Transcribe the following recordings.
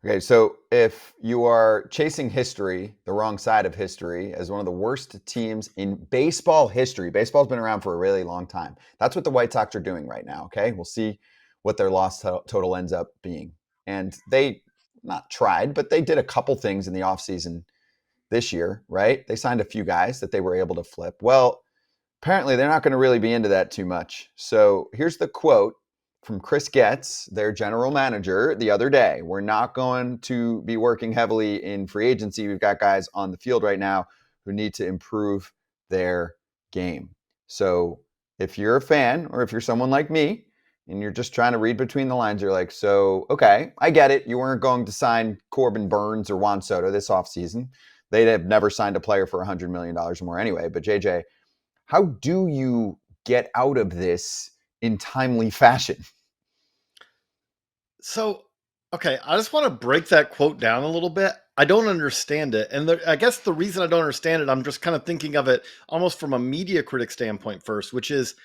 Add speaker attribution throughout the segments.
Speaker 1: Okay, so if you are chasing history, the wrong side of history, as one of the worst teams in baseball history, baseball's been around for a really long time. That's what the White Sox are doing right now, okay? We'll see what their loss total ends up being. And they not tried, but they did a couple things in the offseason this year, right? They signed a few guys that they were able to flip. Well, apparently they're not going to really be into that too much. So here's the quote from Chris Getz, their general manager, the other day. We're not going to be working heavily in free agency. We've got guys on the field right now who need to improve their game. So if you're a fan, or if you're someone like me and you're just trying to read between the lines, you're like, so, okay, I get it. You weren't going to sign Corbin Burns or Juan Soto this offseason. They'd have never signed a player for $100 million or more anyway. But JJ, how do you get out of this in timely fashion?
Speaker 2: So, okay, I just want to break that quote down a little bit. I don't understand it. And I guess the reason I don't understand it, I'm just kind of thinking of it almost from a media critic standpoint first, which is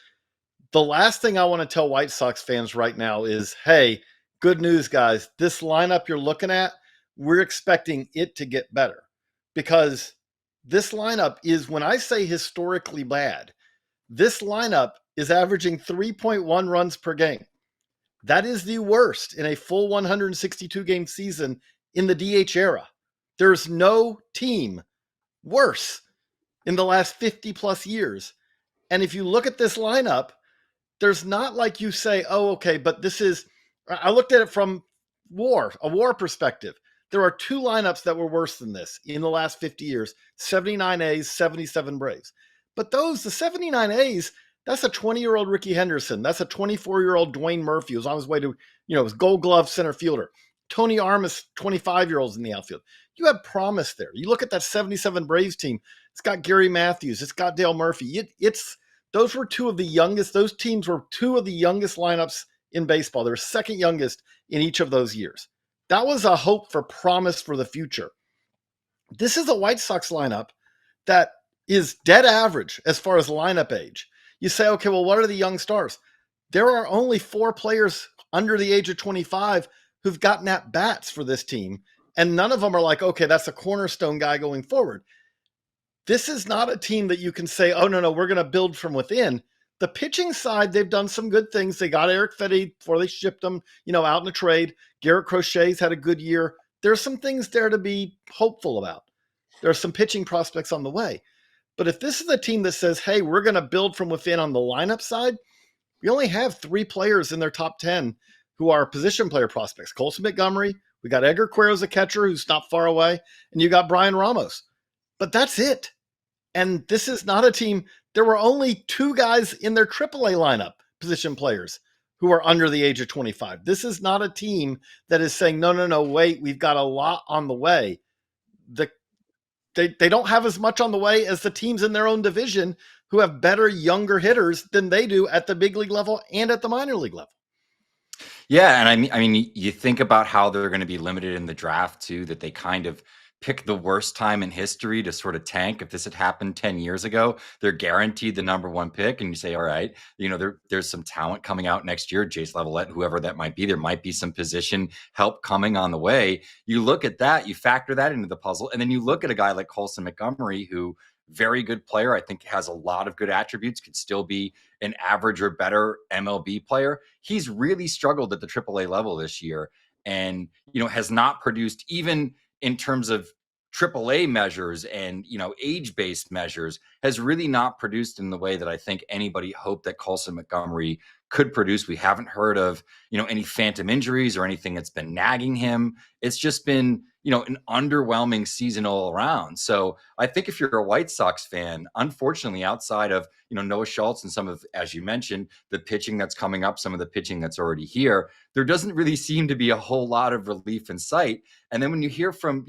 Speaker 2: the last thing I want to tell White Sox fans right now is, hey, good news, guys. This lineup you're looking at, we're expecting it to get better because this lineup is, when I say historically bad, this lineup is averaging 3.1 runs per game. That is the worst in a full 162 game season in the DH era. There's no team worse in the last 50 plus years. And if you look at this lineup, there's not like you say, oh, okay, but this is, I looked at it from a war perspective. There are two lineups that were worse than this in the last 50 years 79 A's, 77 Braves. But the 79 A's, that's a 20-year-old Ricky Henderson. That's a 24-year-old Dwayne Murphy who's on his way to, his gold glove center fielder. Tony Armas, 25-year-olds in the outfield. You have promise there. You look at that 77 Braves team, it's got Gary Matthews, it's got Dale Murphy. Those were two of the youngest, those teams were two of the youngest lineups in baseball. They were second youngest in each of those years. That was a hope for promise for the future. This is a White Sox lineup that is dead average as far as lineup age. You say, okay, well, what are the young stars? There are only four players under the age of 25 who've gotten at bats for this team. And none of them are like, okay, that's a cornerstone guy going forward. This is not a team that you can say, oh, no, we're going to build from within. The pitching side, they've done some good things. They got Eric Fedde before they shipped him, out in a trade. Garrett Crochet's had a good year. There's some things there to be hopeful about. There are some pitching prospects on the way. But if this is a team that says, hey, we're going to build from within on the lineup side, we only have three players in their top 10 who are position player prospects. Colson Montgomery, we got Edgar Cuero's a catcher who's not far away, and you got Brian Ramos. But that's it. And this is not a team. There were only two guys in their AAA lineup, position players, who are under the age of 25. This is not a team that is saying, no, wait, we've got a lot on the way. They don't have as much on the way as the teams in their own division who have better younger hitters than they do at the big league level and at the minor league level.
Speaker 3: Yeah, and I mean, you think about how they're going to be limited in the draft too. That they kind of pick the worst time in history to sort of tank. If this had happened 10 years ago, they're guaranteed the number one pick. And you say, all right, there's some talent coming out next year, Jace Levelette, whoever that might be. There might be some position help coming on the way. You look at that, you factor that into the puzzle, and then you look at a guy like Colson Montgomery, who very good player. I think has a lot of good attributes, could still be an average or better MLB player. He's really struggled at the AAA level this year and, has not produced even in terms of AAA measures and, age-based measures, has really not produced in the way that I think anybody hoped that Colson Montgomery could produce. We haven't heard of, any phantom injuries or anything that's been nagging him. It's just been, an underwhelming season all around. So I think if you're a White Sox fan, unfortunately, outside of, Noah Schultz and some of, as you mentioned, the pitching that's coming up, some of the pitching that's already here, there doesn't really seem to be a whole lot of relief in sight. And then when you hear from,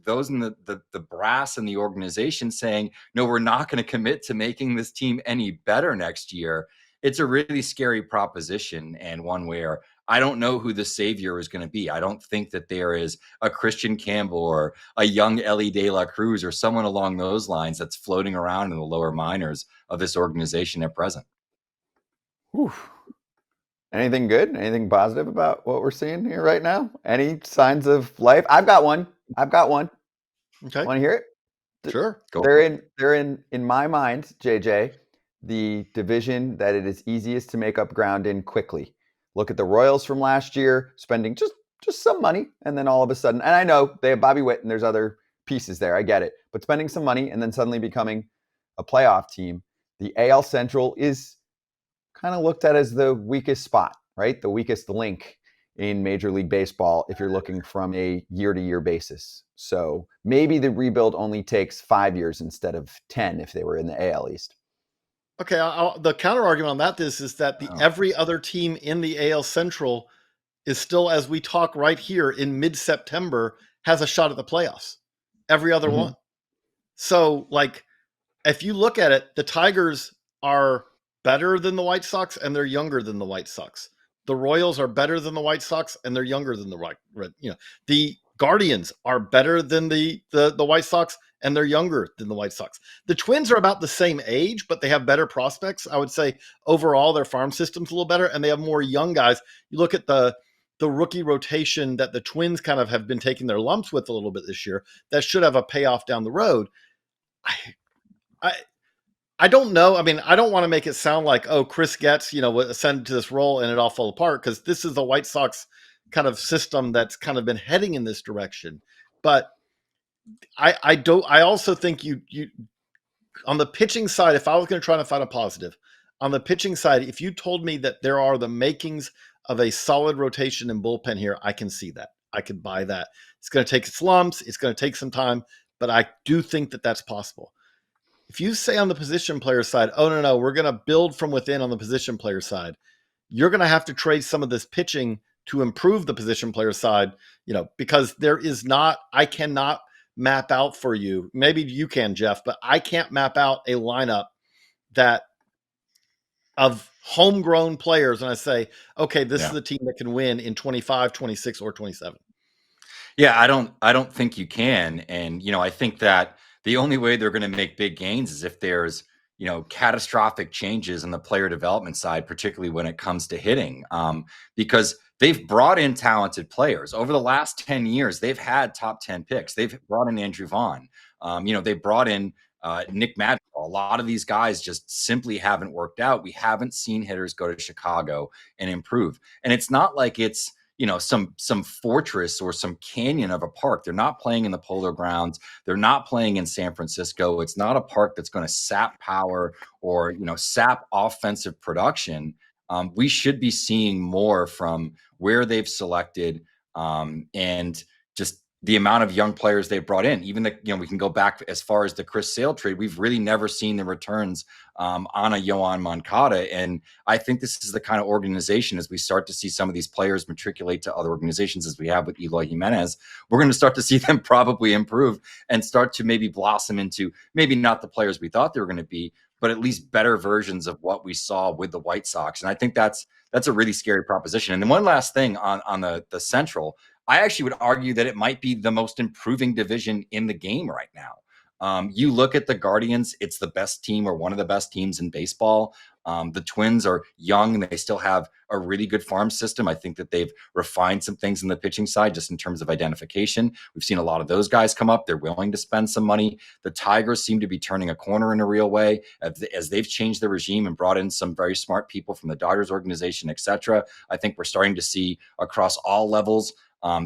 Speaker 3: those in the brass and the organization saying, no, we're not going to commit to making this team any better next year, it's a really scary proposition, and one where I don't know who the savior is going to be. I don't think that there is a Christian Campbell or a young Ellie De La Cruz or someone along those lines that's floating around in the lower minors of this organization at present.
Speaker 1: Whew. Anything good? Anything positive about what we're seeing here right now? Any signs of life? I've got one. I've got one.
Speaker 2: Okay,
Speaker 1: Want to hear it?
Speaker 2: sure.
Speaker 3: Go
Speaker 1: They're
Speaker 3: for it.
Speaker 1: in my mind, JJ, the division that it is easiest to make up ground in quickly. Look at the Royals from last year, spending just some money, and then all of a sudden, and I know they have Bobby Witt and there's other pieces there, I get it, but spending some money and then suddenly becoming a playoff team. The AL Central is kind of looked at as the weakest spot, right? The weakest link in Major League Baseball if you're looking from a year to year basis. So maybe the rebuild only takes 5 years instead of 10 if they were in the AL East.
Speaker 2: Okay, the counter argument on that is that the
Speaker 3: Oh.
Speaker 2: every other team in the AL Central is still, as we talk right here in mid-September, has a shot at the playoffs. Every other
Speaker 1: Mm-hmm.
Speaker 2: one. So, like, if you look at it, the Tigers are better than the White Sox and they're younger than the White Sox. The Royals are better than the White Sox and they're younger than the the Guardians are better than the White Sox and they're younger than the White Sox. The Twins are about the same age, but they have better prospects. I would say overall their farm system's a little better and they have more young guys. You look at the rookie rotation that the Twins kind of have been taking their lumps with a little bit this year. That should have a payoff down the road. I I I don't know. I mean, I don't want to make it sound like, oh, Chris Getz, ascended to this role and it all fell apart, because this is the White Sox kind of system that's kind of been heading in this direction. But I don't. I also think you on the pitching side, if I was going to try to find a positive on the pitching side, if you told me that there are the makings of a solid rotation and bullpen here, I can see that. I could buy that. It's going to take its lumps. It's going to take some time, but I do think that that's possible. If you say on the position player side, oh, no, we're going to build from within on the position player side, you're going to have to trade some of this pitching to improve the position player side, because I cannot map out for you. Maybe you can, Jeff, but I can't map out a lineup that of homegrown players. And I say, okay, this is
Speaker 3: Yeah.
Speaker 2: the team that can win in 25, 26, or 27.
Speaker 3: Yeah, I don't think you can. And I think that the only way they're going to make big gains is if there's, catastrophic changes on the player development side, particularly when it comes to hitting. Because they've brought in talented players over the last 10 years. They've had top 10 picks. They've brought in Andrew Vaughn. They brought in Nick Madrigal. A lot of these guys just simply haven't worked out. We haven't seen hitters go to Chicago and improve. And it's not like it's some fortress or some canyon of a park. They're not playing in the polar grounds. They're not playing in San Francisco. It's not a park that's going to sap power or sap offensive production. We should be seeing more from where they've selected, and just the amount of young players they've brought in. Even we can go back as far as the Chris Sale trade. We've really never seen the returns on a Yoan Moncada. And I think this is the kind of organization, as we start to see some of these players matriculate to other organizations, as we have with Eloy Jimenez, we're going to start to see them probably improve and start to maybe blossom into maybe not the players we thought they were going to be, but at least better versions of what we saw with the White Sox. And I think that's a really scary proposition. And then one last thing on the Central, I actually would argue that it might be the most improving division in the game right now. You look at the Guardians, it's the best team or one of the best teams in baseball. The Twins are young and they still have a really good farm system. I think that they've refined some things in the pitching side just in terms of identification. We've seen a lot of those guys come up. They're willing to spend some money. The Tigers seem to be turning a corner in a real way as they've changed the regime and brought in some very smart people from the Dodgers organization, et cetera. I think we're starting to see across all levels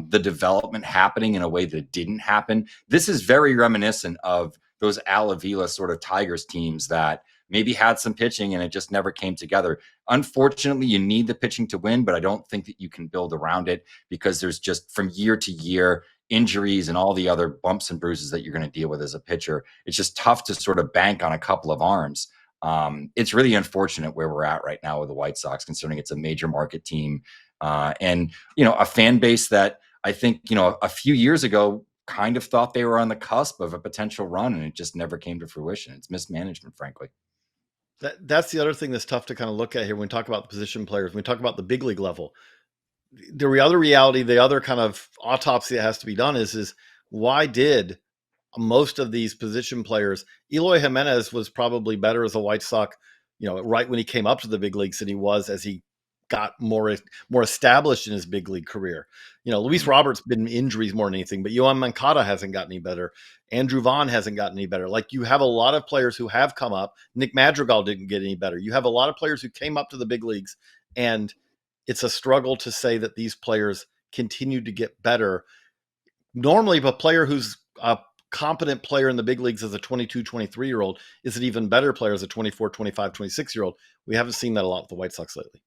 Speaker 3: the development happening in a way that didn't happen. This is very reminiscent of those Al Avila sort of Tigers teams that maybe had some pitching and it just never came together. Unfortunately, you need the pitching to win, but I don't think that you can build around it because there's just from year to year injuries and all the other bumps and bruises that you're going to deal with as a pitcher. It's just tough to sort of bank on a couple of arms. It's really unfortunate where we're at right now with the White Sox, considering it's a major market team. And a fan base that I think, a few years ago kind of thought they were on the cusp of a potential run and it just never came to fruition. It's mismanagement, frankly.
Speaker 2: That's the other thing that's tough to kind of look at here when we talk about the position players, when we talk about the big league level. The other reality, the other kind of autopsy that has to be done is why did most of these position players, Eloy Jimenez was probably better as a White Sox, right when he came up to the big leagues than he was as he got more established in his big league career. Luis Roberts been injuries more than anything, but Yohan Moncada hasn't gotten any better. Andrew Vaughn hasn't gotten any better. Like, you have a lot of players who have come up. Nick Madrigal didn't get any better. You have a lot of players who came up to the big leagues, and it's a struggle to say that these players continue to get better. Normally, a player who's a competent player in the big leagues as a 22, 23-year-old is an even better player as a 24, 25, 26-year-old. We haven't seen that a lot with the White Sox lately.